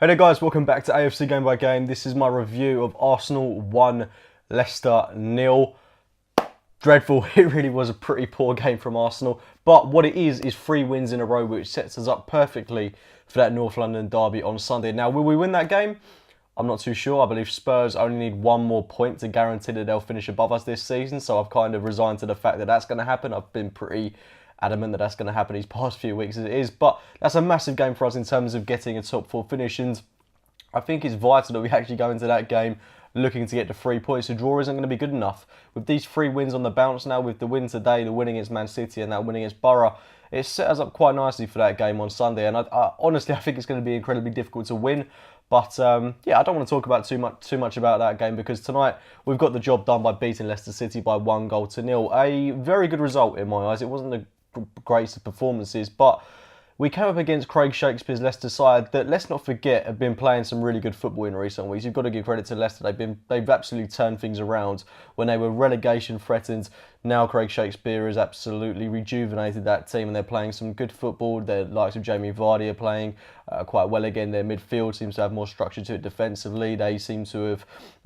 Hey there guys, welcome back to AFC Game by Game. This is my review of Arsenal 1, Leicester 0. Dreadful, it really was a pretty poor game from Arsenal. But what it is 3 wins in a row, which sets us up perfectly for that North London derby on Sunday. Now, will we win that game? I'm not too sure. I believe Spurs only need one more point to guarantee that they'll finish above us this season. So I've kind of resigned to the fact that that's going to happen. I've been pretty adamant that that's going to happen these past few weeks as it is. But that's a massive game for us in terms of getting a top 4 finish. And I think it's vital that we actually go into that game looking to get to 3 points. A draw isn't going to be good enough. With these 3 wins on the bounce now, with the win today, the win against Man City and that win against Borough, it set us up quite nicely for that game on Sunday. And honestly, I think it's going to be incredibly difficult to win. But yeah, I don't want to talk about too much about that game because tonight we've got the job done by beating Leicester City by 1-0. A very good result in my eyes. It wasn't the greatest of performances, but we came up against Craig Shakespeare's Leicester side that, let's not forget, have been playing some really good football in recent weeks. You've got to give credit to Leicester. They've absolutely turned things around when they were relegation threatened. Now Craig Shakespeare has absolutely rejuvenated that team and they're playing some good football. The likes of Jamie Vardy are playing quite well again. Their midfield seems to have more structure to it defensively. They seem to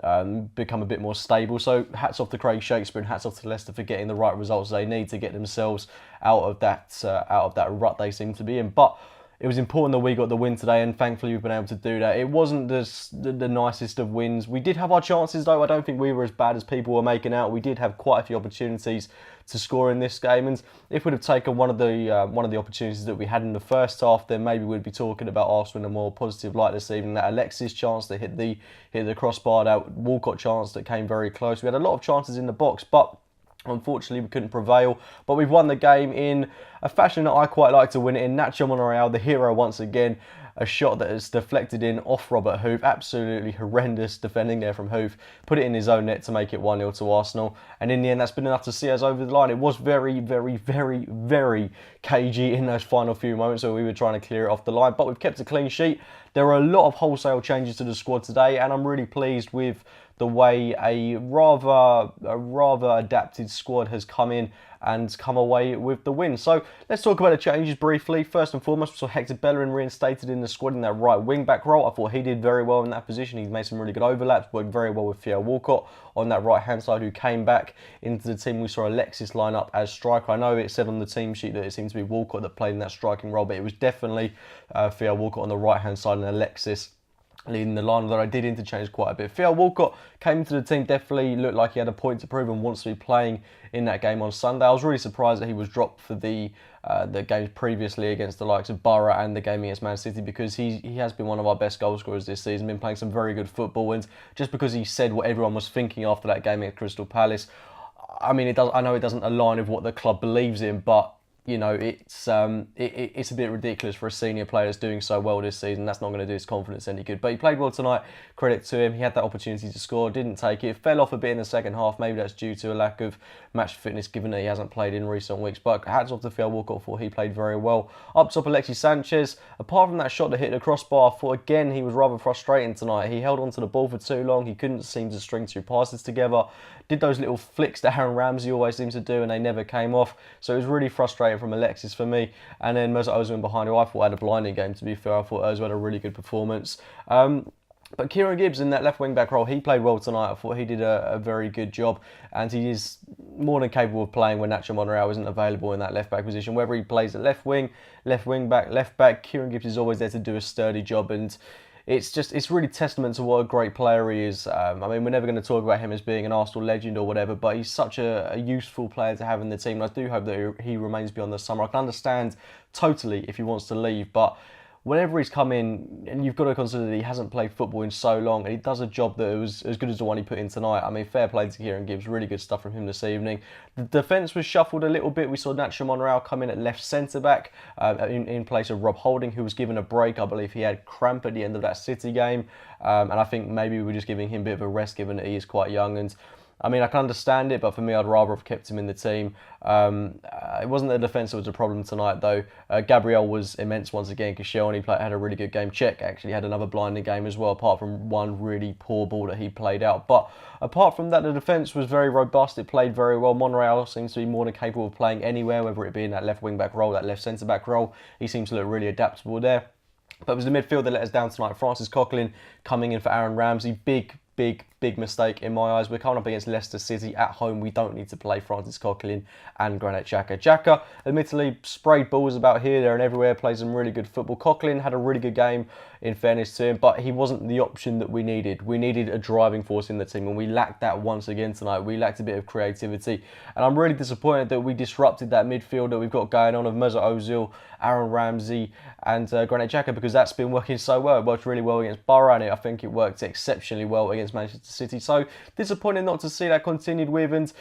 have become a bit more stable. So hats off to Craig Shakespeare and hats off to Leicester for getting the right results they need to get themselves out of that rut they seem to be in. But it was important that we got the win today, and thankfully we've been able to do that. It wasn't the nicest of wins. We did have our chances though. I don't think we were as bad as people were making out. We did have quite a few opportunities to score in this game, and if we'd have taken one of the opportunities that we had in the first half, then maybe we'd be talking about Arsenal in a more positive light this evening. That Alexis chance that hit the crossbar, that Walcott chance that came very close. We had a lot of chances in the box, but unfortunately, we couldn't prevail, but we've won the game in a fashion that I quite like to win it in. Nacho Monreal, the hero once again. A shot that is deflected in off Robert Huth. Absolutely horrendous defending there from Huth. Put it in his own net to make it 1-0 to Arsenal. And in the end, that's been enough to see us over the line. It was very, very, very, very cagey in those final few moments where we were trying to clear it off the line. But we've kept a clean sheet. There are a lot of wholesale changes to the squad today, and I'm really pleased with the way a rather adapted squad has come in and come away with the win. So let's talk about the changes briefly. First and foremost, we saw Hector Bellerin reinstated in the squad in that right wing back role. I thought he did very well in that position. He's made some really good overlaps, worked very well with Theo Walcott on that right hand side, who came back into the team. We saw Alexis line up as striker. I know it said on the team sheet that it seemed to be Walcott that played in that striking role, but it was definitely Theo Walcott on the right hand side and Alexis leading the line, although I did interchange quite a bit. Theo Walcott came into the team, definitely looked like he had a point to prove and wants to be playing in that game on Sunday. I was really surprised that he was dropped for the games previously against the likes of Borough and the game against Man City, because he has been one of our best goal scorers this season, been playing some very good football, and just because he said what everyone was thinking after that game against Crystal Palace, I mean, I know it doesn't align with what the club believes in, but you know, it's a bit ridiculous for a senior player that's doing so well this season. That's not going to do his confidence any good. But he played well tonight. Credit to him. He had that opportunity to score, didn't take it. Fell off a bit in the second half. Maybe that's due to a lack of match fitness, given that he hasn't played in recent weeks. But hats off to Theo Walcott for he played very well. Up top, Alexis Sanchez. Apart from that shot that hit the crossbar, I thought again he was rather frustrating tonight. He held onto the ball for too long. He couldn't seem to string 2 passes together. Did those little flicks that Aaron Ramsey always seems to do, and they never came off. So it was really frustrating from Alexis for me. And then Mesut Ozil behind, who I thought had a blinding game, to be fair. I thought Ozil had a really good performance. But Kieran Gibbs in that left wing back role, he played well tonight. I thought he did a very good job, and he is more than capable of playing when Nacho Monreal isn't available in that left back position. Whether he plays at left wing back, left back, Kieran Gibbs is always there to do a sturdy job, and it's really testament to what a great player he is. I mean, we're never going to talk about him as being an Arsenal legend or whatever, but he's such a useful player to have in the team. And I do hope that he remains beyond the summer. I can understand totally if he wants to leave, but whenever he's come in, and you've got to consider that he hasn't played football in so long, and he does a job that was as good as the one he put in tonight. I mean, fair play to Kieran Gibbs, really good stuff from him this evening. The defence was shuffled a little bit. We saw Nacho Monreal come in at left centre-back in place of Rob Holding, who was given a break. I believe he had cramp at the end of that City game, and I think maybe we were just giving him a bit of a rest, given that he is quite young. And I mean, I can understand it, but for me, I'd rather have kept him in the team. It wasn't the defence that was a problem tonight, though. Gabriel was immense once again. Koscielny had a really good game. Cech actually had another blinding game as well, apart from one really poor ball that he played out. But apart from that, the defence was very robust. It played very well. Monreal seems to be more than capable of playing anywhere, whether it be in that left wing-back role, that left centre-back role. He seems to look really adaptable there. But it was the midfield that let us down tonight. Francis Coquelin coming in for Aaron Ramsey. Big mistake in my eyes. We're coming up against Leicester City at home. We don't need to play Francis Coquelin and Granit Xhaka. Xhaka, admittedly, sprayed balls about here, there and everywhere, plays some really good football. Coquelin had a really good game, in fairness to him, but he wasn't the option that we needed. We needed a driving force in the team, and we lacked that once again tonight. We lacked a bit of creativity, and I'm really disappointed that we disrupted that midfield that we've got going on of Mesut Ozil, Aaron Ramsey, and Granit Xhaka, because that's been working so well. It worked really well against Borough, and I think it worked exceptionally well against Manchester City. So disappointing not to see that continued with, and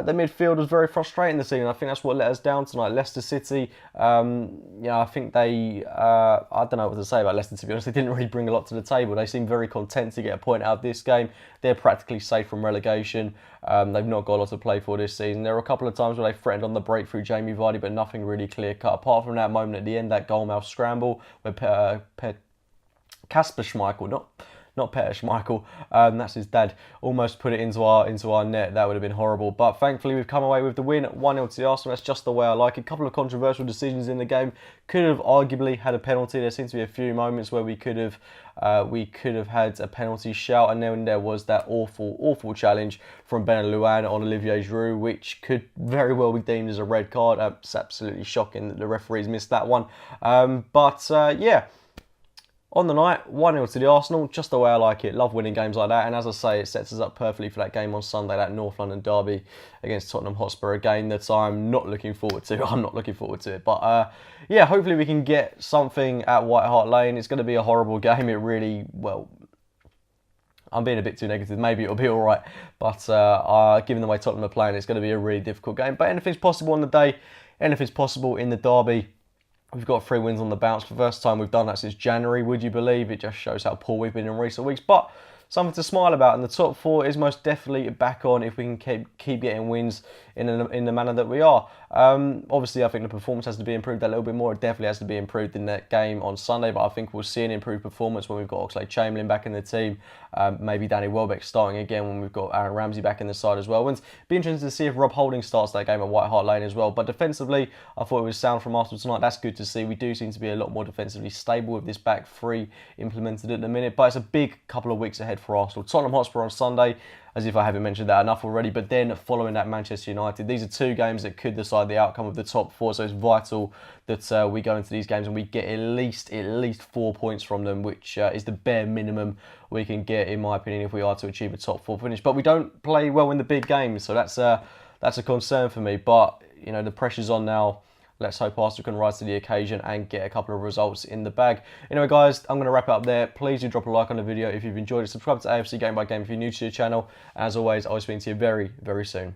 the midfield was very frustrating this season. I think that's what let us down tonight. Leicester City, I think they, I don't know what to say about Leicester, to be honest. They didn't really bring a lot to the table. They seem very content to get a point out of this game. They're practically safe from relegation. They've not got a lot to play for this season. There were a couple of times where they threatened on the breakthrough Jamie Vardy, but nothing really clear cut. Apart from that moment at the end, that goalmouth scramble where Kasper Schmeichel, not Peter Schmeichel, that's his dad, almost put it into our net. That would have been horrible. But thankfully, we've come away with the win, 1-0 to the Arsenal. That's just the way I like it. A couple of controversial decisions in the game. Could have arguably had a penalty. There seems to be a few moments where we could have had a penalty shout, and then there was that awful challenge from Ben Louan on Olivier Giroud, which could very well be deemed as a red card. It's absolutely shocking that the referees missed that one. Yeah. On the night, 1-0 to the Arsenal, just the way I like it. Love winning games like that, and as I say, it sets us up perfectly for that game on Sunday, that North London derby against Tottenham Hotspur, a game that I'm not looking forward to. I'm not looking forward to it, but yeah, hopefully we can get something at White Hart Lane. It's going to be a horrible game. It really, well, I'm being a bit too negative. Maybe it'll be all right, but given the way Tottenham are playing, it's going to be a really difficult game. But anything's possible on the day. Anything's possible in the derby. We've got 3 wins on the bounce for the first time we've done that since January, would you believe? It just shows how poor we've been in recent weeks, but something to smile about, and the top 4 is most definitely back on if we can keep getting wins in the manner that we are. Obviously, I think the performance has to be improved a little bit more. It definitely has to be improved in that game on Sunday, but I think we'll see an improved performance when we've got Oxlade-Chamberlain back in the team, maybe Danny Welbeck starting again when we've got Aaron Ramsey back in the side as well. And it'd be interesting to see if Rob Holding starts that game at White Hart Lane as well. But defensively, I thought it was sound from Arsenal tonight. That's good to see. We do seem to be a lot more defensively stable with this back 3 implemented at the minute, but it's a big couple of weeks ahead for Arsenal. Tottenham Hotspur on Sunday, as if I haven't mentioned that enough already, but then following that, Manchester United. These are 2 games that could decide the outcome of the top 4, so it's vital that we go into these games and we get at least 4 points from them, which is the bare minimum we can get, in my opinion, if we are to achieve a top 4 finish. But we don't play well in the big games, so that's a concern for me. But you know, the pressure's on now. Let's hope Arsenal can rise to the occasion and get a couple of results in the bag. Anyway, guys, I'm going to wrap it up there. Please do drop a like on the video if you've enjoyed it. Subscribe to AFC Game by Game if you're new to the channel. As always, I'll speak to you very, very soon.